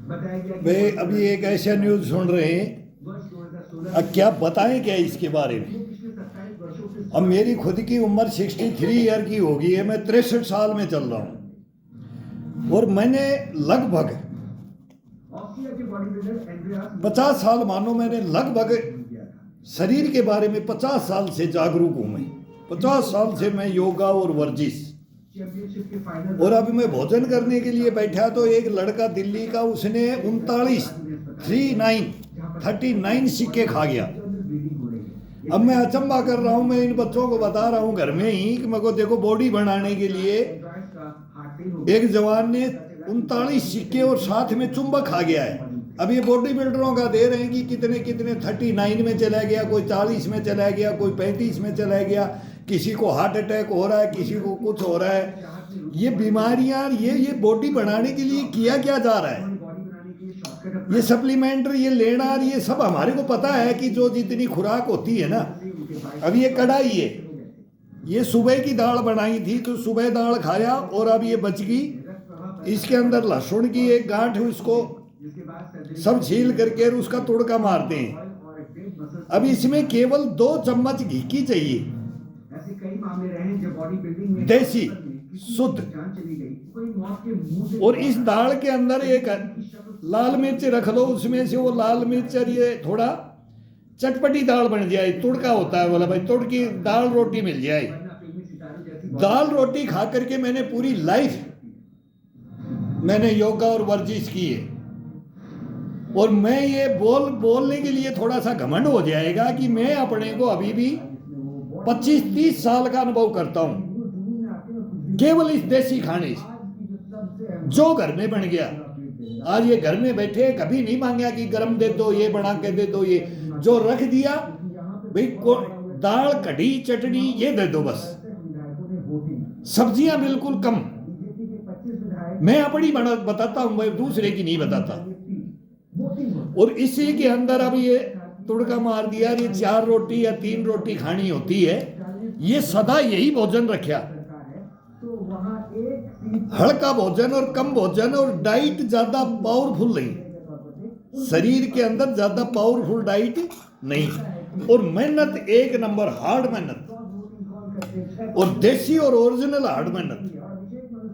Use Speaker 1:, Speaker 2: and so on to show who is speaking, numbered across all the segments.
Speaker 1: भाई अभी एक ऐसा न्यूज सुन रहे हैं, अब क्या बताएं क्या इसके बारे में। अब मेरी खुद की उम्र 63 ईयर की हो गई है, मैं 63 साल में चल रहा हूँ और मैंने लगभग 50 साल मानो, मैंने लगभग शरीर के बारे में 50 साल से जागरूक हूँ। मैं 50 साल से मैं योगा और वर्जिश, और अभी मैं भोजन करने के लिए बैठा तो एक लड़का दिल्ली का, उसने 39 सिक्के खा गया। अब मैं अचंभा कर रहा हूं, मैं इन बच्चों को बता रहा हूं घर में ही कि मेरे को देखो, बॉडी बनाने के लिए एक जवान ने 39 सिक्के और साथ में चुंबक खा गया है। अब ये बॉडी बिल्डरों का दे रहे हैं कि कितने कितने 39 में चला गया, कोई 40 में चला गया, कोई 35 में चला गया, किसी को हार्ट अटैक हो रहा है, किसी को कुछ हो रहा है। ये बीमारियां, ये बॉडी बनाने के लिए किया क्या जा रहा है, ये सप्लीमेंट्री, ये लेना, ये सब हमारे को पता है कि जो जितनी खुराक होती है ना। अब ये कढ़ाई है, ये सुबह की दाल बनाई थी तो सुबह दाल खाया और अब ये बच गई। इसके अंदर लहसुन की एक गांठ, उसको सब छील करके उसका तुड़का मारते हैं। अब इसमें केवल 2 चम्मच घी की चाहिए, देसी शुद्ध। और इस दाल के अंदर एक लाल मिर्च रख लो, उसमें से वो लाल मिर्च और ये थोड़ा चटपटी दाल बन जाए। तुड़का होता है बोला भाई, तुड़ की दाल रोटी मिल जाए। दाल रोटी खा करके मैंने पूरी लाइफ मैंने योगा और वर्जिश की है। और मैं ये बोलने के लिए थोड़ा सा घमंड हो जाएगा कि मैं अपने को अभी भी 25-30 साल का अनुभव करता हूं केवल इस देसी खाने से, जो घर में बन गया। आज ये घर में बैठे, कभी नहीं मांगा कि गरम दे दो, ये बना के दे दो, ये जो रख दिया भाई, दाल कढ़ी चटनी ये दे दो बस। सब्जियां बिल्कुल कम। मैं अपनी बताता हूं, मैं दूसरे की नहीं बताता। और इसी के अंदर अब ये तुड़का मार दिया। ये 4 रोटी या 3 रोटी खानी होती है, ये सदा यही भोजन रखा। हल्का भोजन और कम भोजन, और डाइट ज्यादा पावरफुल नहीं, शरीर के अंदर ज्यादा पावरफुल डाइट नहीं। और मेहनत 1 नंबर, हार्ड मेहनत, और देसी और ओरिजिनल हार्ड मेहनत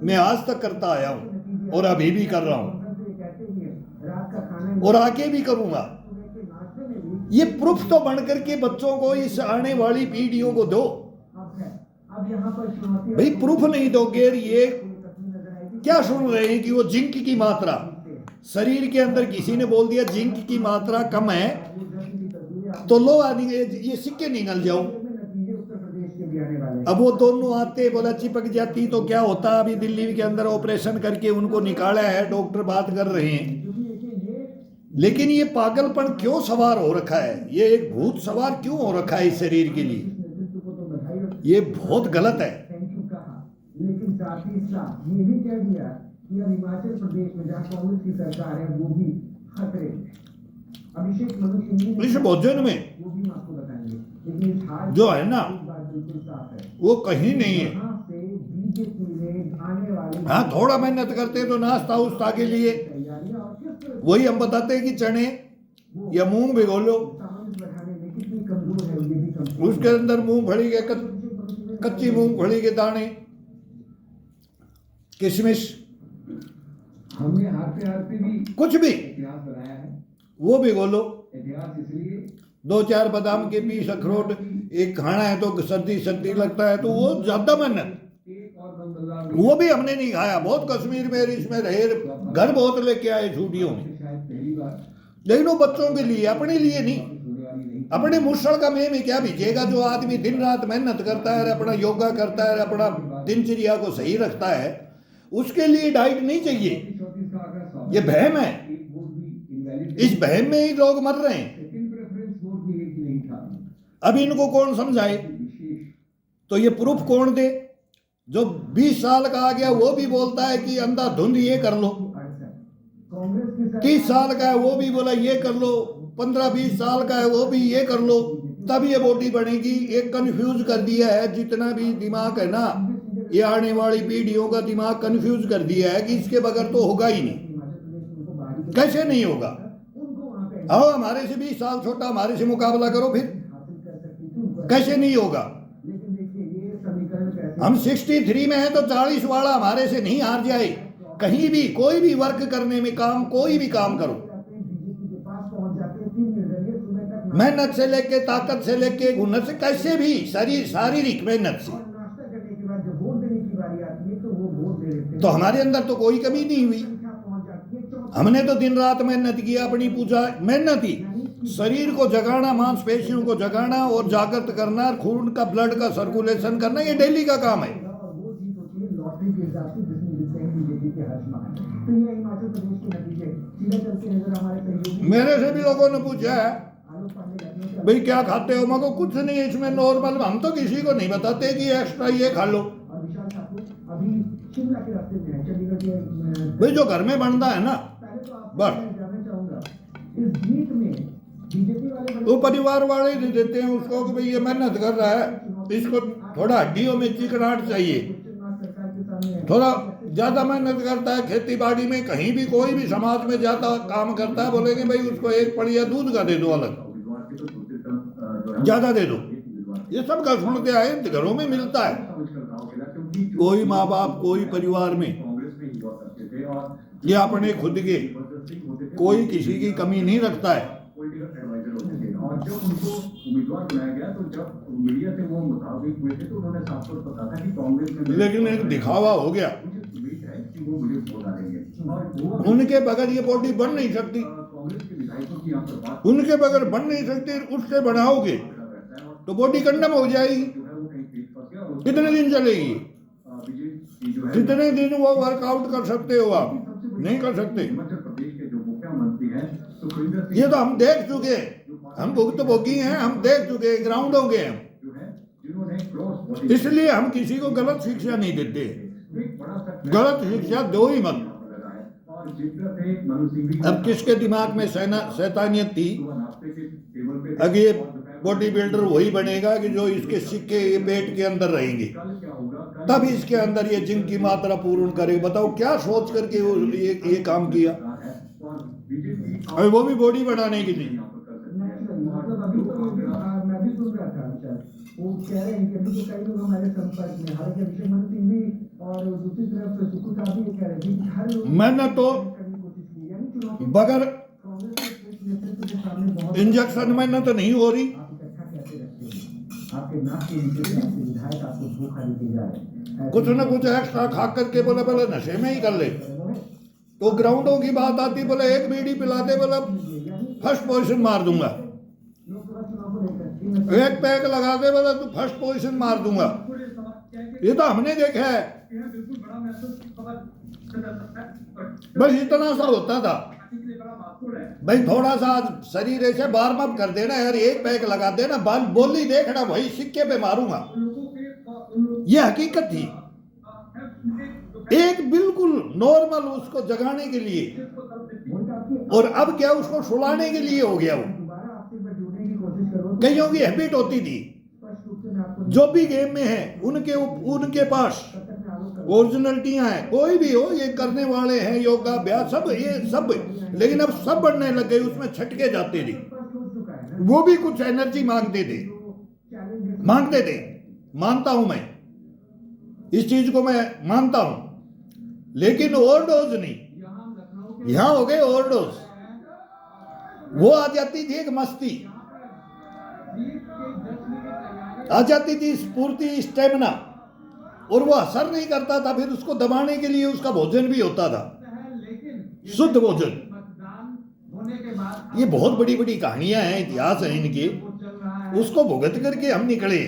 Speaker 1: मैं आज तक करता आया हूं और अभी भी कर रहा हूं और आगे भी करूंगा। ये प्रूफ तो बन करके बच्चों को, इस आने वाली पीढ़ियों को दो। भाई प्रूफ नहीं दोगे, ये क्या सुन रहे हैं कि वो जिंक की मात्रा शरीर के अंदर, किसी ने बोल दिया जिंक की मात्रा कम है तो लो ये सिक्के निकल जाओ। अब वो दोनों आते, बोला चिपक जाती तो क्या होता। अभी दिल्ली के अंदर ऑपरेशन करके उनको निकाला है, डॉक्टर बात कर रहे हैं। लेकिन ये पागलपन क्यों सवार हो रखा है, ये एक भूत सवार क्यों हो रखा है इस शरीर के लिए, ये बहुत गलत है।
Speaker 2: लेकिन साथ ही साथ ये भी कह दिया कि अब हिमाचल प्रदेश में जहाँ कांग्रेस की सरकार है वो भी खतरे में। अभिषेक मनु सिंह
Speaker 1: इस भोजन में
Speaker 2: वो भी आपको बताएंगे, लेकिन इस हाल
Speaker 1: जो है ना
Speaker 2: बिल्कुल साफ है,
Speaker 1: वो कहीं नहीं है।
Speaker 2: बीजेपी में आने वाले,
Speaker 1: हाँ थोड़ा मेहनत करते तो नाश्ता उस्ता के लिए वही हम बताते हैं कि चने या मूंग भिगो लो, उसके अंदर मूंगफली के कच्ची मूंगफली के दाने, किशमिश,
Speaker 2: हमने हारते भी
Speaker 1: कुछ भी
Speaker 2: इतिहास बनाया है।
Speaker 1: वो भिगो लो।
Speaker 2: इतिहास इसलिए
Speaker 1: 2-4 बादाम के पीस, अखरोट, एक खाना है तो सर्दी लगता है तो वो ज्यादा मेहनत, वो भी हमने नहीं खाया। बहुत कश्मीर में इसमें रहे, घर बहुत लेके आए छुट्टियों में, लेकिन वो बच्चों के लिए, अपने लिए नहीं। अपने मुश्किल का में क्या भिजेगा। जो आदमी दिन रात मेहनत करता है, अपना योगा करता है, अपना दिनचर्या को सही रखता है, उसके लिए डाइट नहीं चाहिए। ये वहम है, इस वहम में ही लोग मर रहे हैं। अब इनको कौन समझाए, तो ये प्रूफ कौन दे। जो 20 साल का आ गया वो भी बोलता है कि अंधाधुंध ये कर लो, 30 साल का है वो भी बोला ये कर लो, 15-20 साल का है वो भी ये कर लो, तब ये बॉडी बनेगी। एक कंफ्यूज कर दिया है जितना भी दिमाग है ना, ये आने वाली पीढ़ियों का दिमाग कंफ्यूज कर दिया है कि इसके बगैर तो होगा ही नहीं। कैसे नहीं होगा?
Speaker 2: उनको वहां पे
Speaker 1: आओ हमारे से 20 साल छोटा, हमारे से मुकाबला करो, फिर
Speaker 2: हासिल कर सकती थी उनको।
Speaker 1: कैसे नहीं होगा?
Speaker 2: लेकिन देखिए ये समीकरण कैसे
Speaker 1: हम 63 में हैं तो 40 वाला हमारे से नहीं हार जाए। कहीं भी कोई भी वर्क करने में काम, कोई भी काम करो,
Speaker 2: बीजेपी के पास पहुंच जाते हैं 3 निर्दलीय सुबह तक
Speaker 1: मेहनत से लेके, ताकत से लेके, हुनर से, कैसे भी शारीरिक मेहनत से,
Speaker 2: और नाश्ता करने के बाद जब वोट देने की बारी आती है तो वो वोट दे देते हैं।
Speaker 1: तो हमारे अंदर तो कोई कमी नहीं हुई।
Speaker 2: संख्या पहुंच जाती है 34।
Speaker 1: हमने तो दिन रात मेहनत की, अपनी पूजा मेहनत ही, शरीर को जगाना, मांसपेशियों को जगाना और जागृत करना, खून का, ब्लड का सर्कुलेशन करना, ये डेली का काम है।
Speaker 2: और वो जीत होती है लॉटरी के हिसाब से जिसमें जीतते हैं बीजेपी के हर्ष मान। तो ये हिमाचल प्रदेश के नतीजे सीधे चलते नजर हमारे सहयोगी
Speaker 1: मेरे से भी लोगों ने पूछा है,
Speaker 2: आलोक पांडे लखनऊ से
Speaker 1: भाई क्या खाते हो? मगर कुछ नहीं है इसमें, नॉर्मल। हम तो किसी को नहीं बताते कि एक्स्ट्रा ये खा लो।
Speaker 2: और विशाल ठाकुर अभी शिमला के रास्ते में है, चंडीगढ़ के
Speaker 1: भाई जो घर में बनता है ना,
Speaker 2: पहले तो आपको
Speaker 1: बस।
Speaker 2: मैं जानना चाहूंगा इस जीत में बीजेपी वाले
Speaker 1: तो परिवार वाले ही देते हैं उसको कि भाई ये मेहनत कर रहा है, इसको थोड़ा हड्डियों में चिकनाहट चाहिए,
Speaker 2: सरकार के सामने
Speaker 1: थोड़ा ज्यादा मेहनत करता है खेती बाड़ी में, कहीं भी कोई भी समाज में ज्यादा काम करता है, बोलेंगे भाई उसको एक पड़िया दूध का दे दो, अलग ज्यादा दे दो। ये सब का सुनते आए, घरों में मिलता है। कोई माँ बाप, कोई परिवार में ये अपने खुद के, कोई किसी की कमी नहीं रखता है।
Speaker 3: और जब उनको उम्मीदवार बनाया गया तो जब मीडिया से वो मुताबिक हुए थे तो उन्होंने साफ तौर पर कहा था कि कांग्रेस में,
Speaker 1: लेकिन एक दिखावा हो गया,
Speaker 3: मुझे उम्मीद है कि वो मुझे वोट डालेंगे और वो
Speaker 1: उनके बगैर ये बॉडी बन नहीं सकती,
Speaker 3: कांग्रेस के विधायकों की यहाँ पर बात
Speaker 1: उनके बगैर बन नहीं सकती। उससे बढ़ाओगे
Speaker 3: रहता है और
Speaker 1: तो बॉडी कंडम हो जाएगी।
Speaker 3: जो है वो कहीं पीठ फंस गया और
Speaker 1: कितने दिन चलेगी?
Speaker 3: बीजेपी जो है
Speaker 1: कितने दिन वो वर्कआउट कर सकते हो? आप नहीं कर सकते।
Speaker 3: हिमाचल प्रदेश के जो मुख्यमंत्री हैं सुखविंदर
Speaker 1: ये तो हम देख चुके, हम भुक्तभोगी हैं, हम देख चुके, ग्राउंडों के हम।
Speaker 3: जो है जिन्होंने क्रॉस
Speaker 1: इसलिए हम किसी को गलत शिक्षा नहीं देते।
Speaker 3: एक बड़ा सा
Speaker 1: गलत शिक्षा दो ही मत।
Speaker 3: लगा है और जिस तरह से मनु सिंह भी
Speaker 1: अब किसके दिमाग में शैतानियत थी?
Speaker 3: नाश्ते के टेबल पे
Speaker 1: अब ये बॉडी बिल्डर वही बनेगा कि जो इसके सिक्के ये पेट के अंदर रहेंगे,
Speaker 3: कल क्या होगा
Speaker 1: तब इसके अंदर ये जिंक की मात्रा पूर्ण करे। बताओ क्या सोच करके वो ये काम किया?
Speaker 3: और बीजेपी
Speaker 1: और वो भी बॉडी बनाने के लिए।
Speaker 2: मतलब अभी तो मैं भी सुन रहा था विशाल, वो कह रहे हैं कि अभी तो कई लोग हमारे संपर्क में, हालांकि अभिषेक मनु सिंह भी और दूसरी तरफ सुखू साहब भी ये कह रहे थे कि हर लोग
Speaker 1: मैंने तो
Speaker 2: करने की कोशिश की, यानी चुनौती
Speaker 1: बगैर
Speaker 2: कांग्रेस के नेतृत्व के सामने बहुत
Speaker 1: इंजेक्शन मेहनत नहीं हो रही।
Speaker 2: आप इकट्ठा कैसे रखते हैं? आपके नाक के नीचे से आपके विधायक आपको धोखा देते जा रहे हैं।
Speaker 1: कुछ न कुछ एक्स्ट्रा खा करके बोले बोले नशे में ही कर ले। तो ग्राउंडों की बात आती, बोले एक बीड़ी पिलाते, बोले फर्स्ट पोजीशन मार दूंगा।
Speaker 2: लोकसभा चुनाव को लेकर
Speaker 1: एक पैक लगा दे, बोले तू फर्स्ट पोजीशन मार दूंगा। ये तो हमने देखा है। बस इतना सा होता था भाई, थोड़ा सा शरीर ऐसे वार्म अप कर देना यार, एक पैक लगा देना, बोली देखना वही सिक्के पे मारूंगा। ये हकीकत थी, एक बिल्कुल नॉर्मल उसको जगाने के लिए। और अब क्या उसको सुलाने के लिए हो गया। वो
Speaker 2: दोबारा आपसे मैं जुड़ने की कोशिश करूँ
Speaker 1: कईयों की हैबिट होती थी,
Speaker 2: स्पष्ट रूप से मैं आपको
Speaker 1: जो भी गेम में है उनके पास ओरिजिनलिटियां हैं। कोई भी हो, ये करने वाले हैं योगा अभ्यास सब, ये सब। लेकिन अब सब बढ़ने लग गए, उसमें छटके जाते थे।
Speaker 2: स्पष्ट हो चुका है ना
Speaker 1: वो भी कुछ एनर्जी मांगते थे,
Speaker 2: चैलेंज
Speaker 1: मांगते थे। मानता हूं मैं, इस चीज को मैं मानता हूं, लेकिन ओवरडोज नहीं। यहां हो गए ओवरडोज। वो आ जाती थी एक मस्ती, आ जाती थी स्फूर्ति, स्टेमिना, और वो असर नहीं करता था। फिर उसको दबाने के लिए उसका भोजन भी होता था, शुद्ध भोजन। ये बहुत बड़ी बड़ी कहानियां हैं, इतिहास है इनके, उसको भुगत करके हम निकले,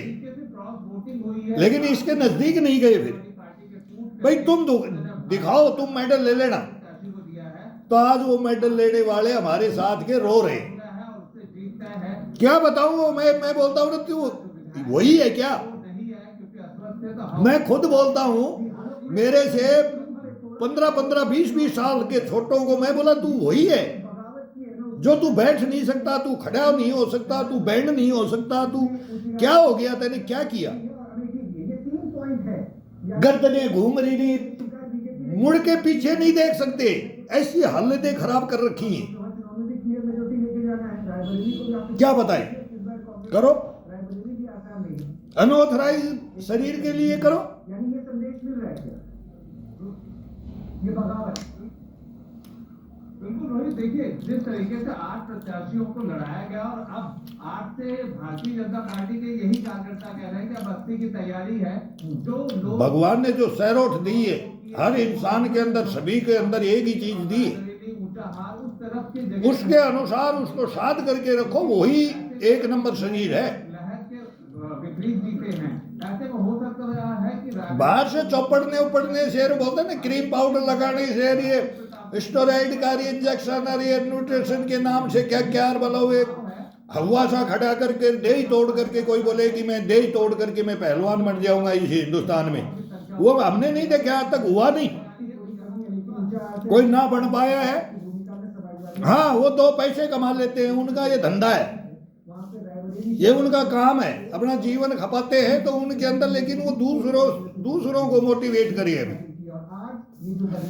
Speaker 1: लेकिन इसके नजदीक नहीं गए। फिर भाई तुम दिखाओ, तुम मेडल ले लेना। तो आज वो मेडल लेने वाले हमारे साथ के रो रहे। क्या बताऊं, वो मैं बोलता हूं ना, तू वही है क्या? मैं खुद बोलता हूं, मेरे से 15-15, 20-20 साल के छोटों को मैं बोला तू वही है जो तू बैठ नहीं सकता, तू खड़ा नहीं हो सकता, तू बैंड नहीं हो सकता, तू क्या हो गया, तेने क्या किया?
Speaker 2: ये 3 पॉइंट है
Speaker 1: गर्दनें घूम रही नहीं, मुड़ के पीछे नहीं देख सकते। ऐसी हालतें खराब कर रखी हैं,
Speaker 2: चुनाव में भी क्लियर मेजोरिटी लेके जाना है, रायबरेली को भी आपको
Speaker 1: क्या बताएं?
Speaker 2: इस बार कांग्रेस
Speaker 1: करो,
Speaker 2: रायबरेली भी आसान नहीं है।
Speaker 1: अनऑथराइज शरीर के लिए करो।
Speaker 2: यानी ये संदेश मिल रहा है क्या? ये बगावत।
Speaker 3: बिल्कुल रोहित, देखिए जिस तरीके से 8 प्रत्याशियों को लड़ाया गया और अब 8 से भारतीय जनता पार्टी के यही कार्यकर्ता कह रहे हैं कि अब 80 की तैयारी है। जो लोग
Speaker 1: भगवान ने जो सैरोठ दी है हर इंसान के अंदर, सभी के अंदर एक ही चीज दी है,
Speaker 3: ऊंचा हार उस तरफ की जगह
Speaker 1: उसके अनुसार उसको साध करके रखो, वही एक नंबर शरीर है।
Speaker 3: लहर के विपरीत जीते हैं। ऐसे में हो सकता है कि
Speaker 1: बाहर से चौपड़ने उपड़ने से बोलते हैं ना, क्रीम पाउडर लगाने से, ये स्टेरॉइड का ये इंजेक्शन और ये न्यूट्रिशन के नाम से क्या क्या बोला हुए हवा सा खड़ा करके देही तोड़ करके कोई बोले कि मैं देही तोड़ करके मैं पहलवान बन जाऊंगा इस हिंदुस्तान में, वो हमने नहीं देखा, आज तक हुआ नहीं, कोई ना बन पाया है। हाँ, वो 2 पैसे कमा लेते हैं, उनका ये धंधा है, ये उनका काम है, अपना जीवन खपाते हैं तो उनके अंदर, लेकिन वो दूसरों को मोटिवेट करिए।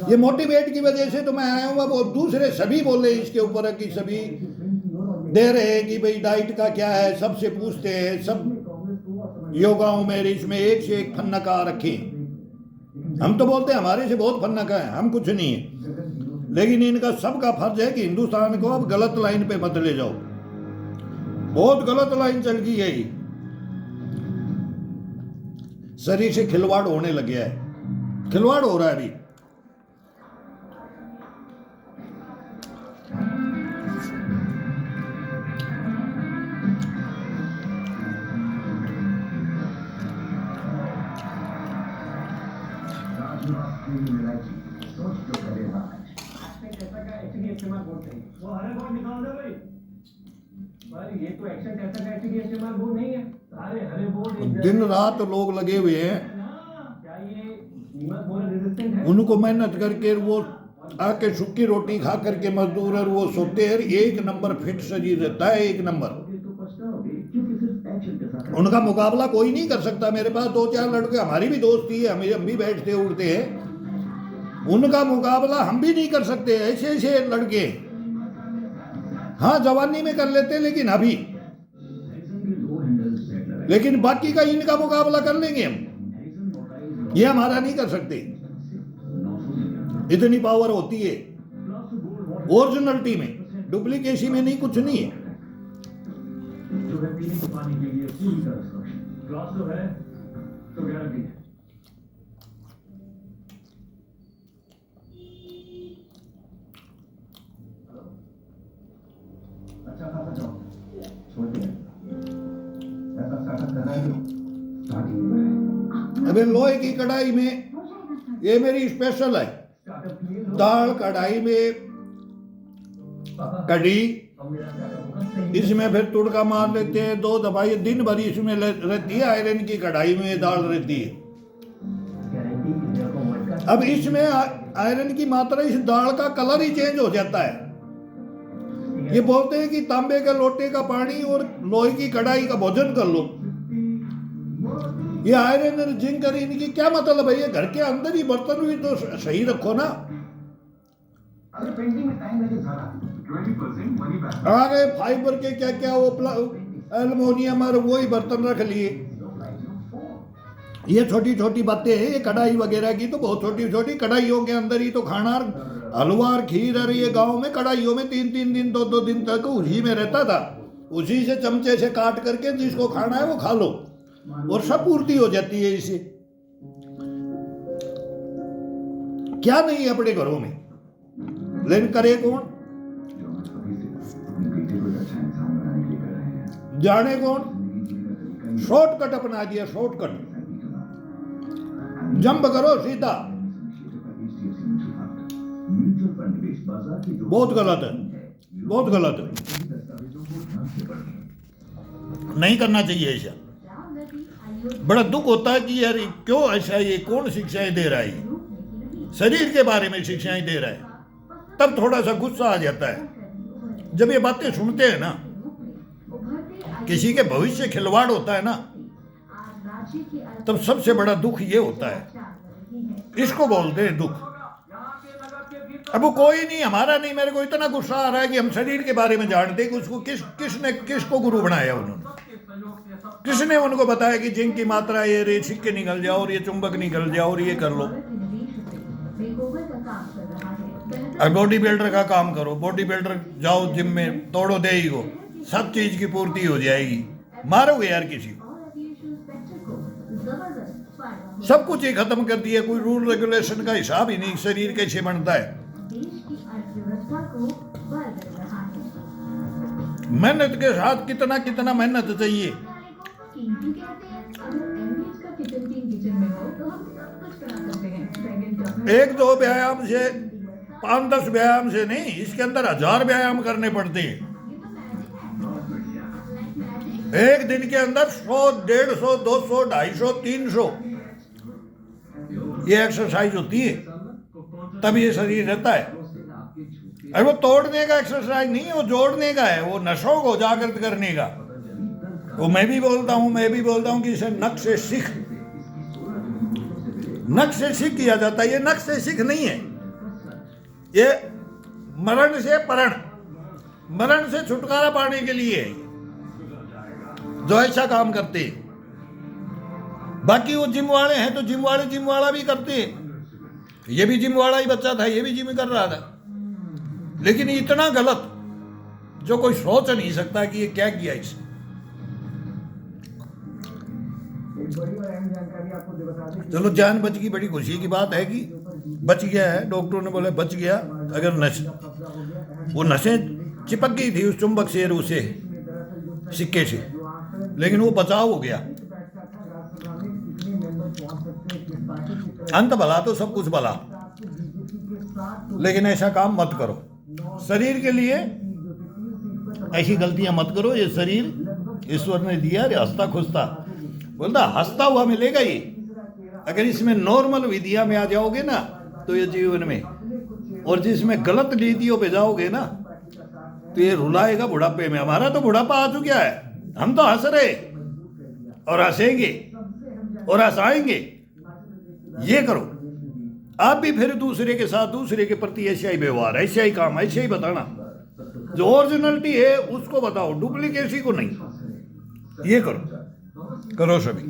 Speaker 1: ये मोटिवेट की वजह से तो मैं आया हूँ। वो दूसरे सभी बोले इसके ऊपर कि सभी दे रहे हैं कि भाई डाइट का क्या है, सबसे पूछते हैं, सब योगाओं में इसमें एक से एक फन्नका रखे। हम तो बोलते हैं हमारे से बहुत फन्नका है, हम कुछ नहीं है, लेकिन इनका सबका फर्ज है कि हिंदुस्तान को अब गलत लाइन पे मत ले जाओ, बहुत गलत लाइन चल गई है। शरीर से खिलवाड़ होने लग गया है, खिलवाड़ हो रहा है अभी।
Speaker 3: वो हरे बोर्ड निकाल दो भाई। पर ये तो एक्शन कैसा का एचडीएफसी बोर्ड नहीं है, सारे हरे बोर्ड
Speaker 1: दिन रात लोग लगे हुए हैं,
Speaker 3: क्या ये कीमत बोर्ड रेजिस्टेंट है?
Speaker 1: उनको मेहनत करके वो आके सूखी रोटी खा करके मजदूर और वो सोते हैं, एक नंबर फिट शरीर रहता है, एक नंबर। उनका मुकाबला कोई नहीं कर सकता। मेरे पास 2-4 लड़के, हमारी भी दोस्ती है, हम भी बैठते उठते हैं, उनका मुकाबला हम भी नहीं कर सकते, ऐसे ऐसे लड़के। हाँ, जवानी में कर लेते, लेकिन अभी, लेकिन बाकी का इनका मुकाबला कर लेंगे हम, ये हमारा नहीं कर सकते, इतनी पावर होती है ओरिजिनलिटी में, डुप्लीकेसी में नहीं, कुछ नहीं है।
Speaker 3: जो है पीने के पानी के लिए पूरी तरह सुरक्षित ग्लास जो है तो गारंटी है। अच्छा खासा जाओ छोटे ऐसा स्टार्टअप कर रहा है जो स्टार्टिंग में
Speaker 1: अबे लोहे की कढ़ाई में, ये मेरी स्पेशल है दाल, कढ़ाई में कढ़ी, इसमें फिर तुड़का मार लेते हैं 2 दफा, ये दिन भर इसमें रहती है, आयरन की कढ़ाई में दाल रहती है। अब इसमें आयरन की मात्रा, इस दाल का कलर ही चेंज हो जाता है। ये बोलते हैं कि तांबे के लोटे का पानी और लोहे की कढ़ाई का भोजन कर लो। ये आयरन और जिंक और इनकी क्या मतलब है? ये घर के अंदर ही बर्तन भी तो सही रखो ना।
Speaker 3: अगर पेंटिंग में टाइम लगे ज़्यादा 20% मनी बैक
Speaker 1: आ गए फाइबर के क्या क्या, वो एल्युमिनियम और वही बर्तन रख लिए। ये छोटी छोटी बातें हैं, ये कढ़ाई वगैरह की तो बहुत छोटी छोटी कढ़ाइयों के अंदर ही तो खाना, हलवा और खीर, और ये गांव में कढ़ाइयों में 3-3 दिन 2-2 दिन तक उसी में रहता था, उसी से चमचे से काट करके जिसको खाना है वो खा लो, और सब पूर्ति हो जाती है इससे। क्या नहीं है अपने घरों में, लेकिन करे कौन, जाने कौन। शॉर्टकट अपना दिया, शॉर्टकट, जंप करो सीधा, बहुत गलत है, बहुत गलत है, नहीं करना चाहिए ऐसा। बड़ा दुख होता है कि यार क्यों ऐसा, ये कौन शिक्षाएं दे रहा है, शरीर के बारे में शिक्षाएं दे रहा है, तब थोड़ा सा गुस्सा आ जाता है जब ये बातें सुनते हैं ना। किसी के भविष्य से खिलवाड़ होता है ना, तब सबसे बड़ा दुख ये होता है, इसको बोलते हैं दुख। अब वो कोई नहीं, हमारा नहीं। मेरे को इतना गुस्सा आ रहा है कि हम शरीर के बारे में जानते हैं कि उसको किसको गुरु बनाया उन्होंने। किसने उनको बताया कि जिंक की मात्रा ये रे सिक्के निकल जाओ और ये चुंबक निकल जाओ और ये कर लो। अब बॉडी बिल्डर का काम करो, बॉडी बिल्डर जाओ जिम में, तोड़ो दे ही को, सब चीज की पूर्ति हो जाएगी। मारोगे यार किसी को, सब कुछ ही खत्म कर दिया। कोई रूल रेगुलेशन का हिसाब ही नहीं, शरीर कैसे बनता है। मेहनत के साथ कितना कितना मेहनत चाहिए। एक दो व्यायाम से, 5-10 व्यायाम से नहीं, इसके अंदर 1000 व्यायाम करने पड़ते हैं। एक दिन के अंदर 100, 150, 200, 250, 300 ये एक्सरसाइज होती है, तब ये शरीर रहता है। अरे वो तोड़ने का एक्सरसाइज नहीं है, वो जोड़ने का है, वो नशों को जागृत करने का। वो मैं भी बोलता हूं कि इसे नक्श से सीख, नक्श से सीख किया जाता है। ये नक्श से सीख नहीं है, ये मरण से परण, मरण से छुटकारा पाने के लिए है जो ऐसा काम करते हैं। बाकी वो जिम वाले हैं तो जिम वाला भी करते हैं। ये भी जिम वाला ही बच्चा था, ये भी जिम कर रहा था, लेकिन इतना गलत जो कोई सोच नहीं सकता कि ये क्या किया इसने। चलो जान बच गई, बड़ी खुशी की बात है कि बच गया है। डॉक्टरों ने बोला बच गया। अगर वो नसें चिपक गई थी उस चुंबक से, उसे सिक्के से, लेकिन वो बचाव हो गया। अंत भला तो सब कुछ भला, लेकिन ऐसा काम मत करो। शरीर के लिए ऐसी गलतियां मत करो। ये शरीर ईश्वर ने दिया, हंसता खुशता, बोलता हंसता हुआ मिलेगा ये। अगर इसमें नॉर्मल विधिया में आ जाओगे ना तो ये जीवन में, और जिसमें गलत नीतियों पे जाओगे ना तो ये रुलाएगा बुढ़ापे में। हमारा तो बुढ़ापा आ चुका है, हम तो हंस रहे और हंसेंगे और हंसाएंगे। ये करो आप भी, फिर दूसरे के साथ, दूसरे के प्रति ऐसा ही व्यवहार, ऐसा ही काम, ऐसे ही बताना। जो ओरिजिनलिटी है उसको बताओ, डुप्लीकेसी को नहीं। ये करो सभी।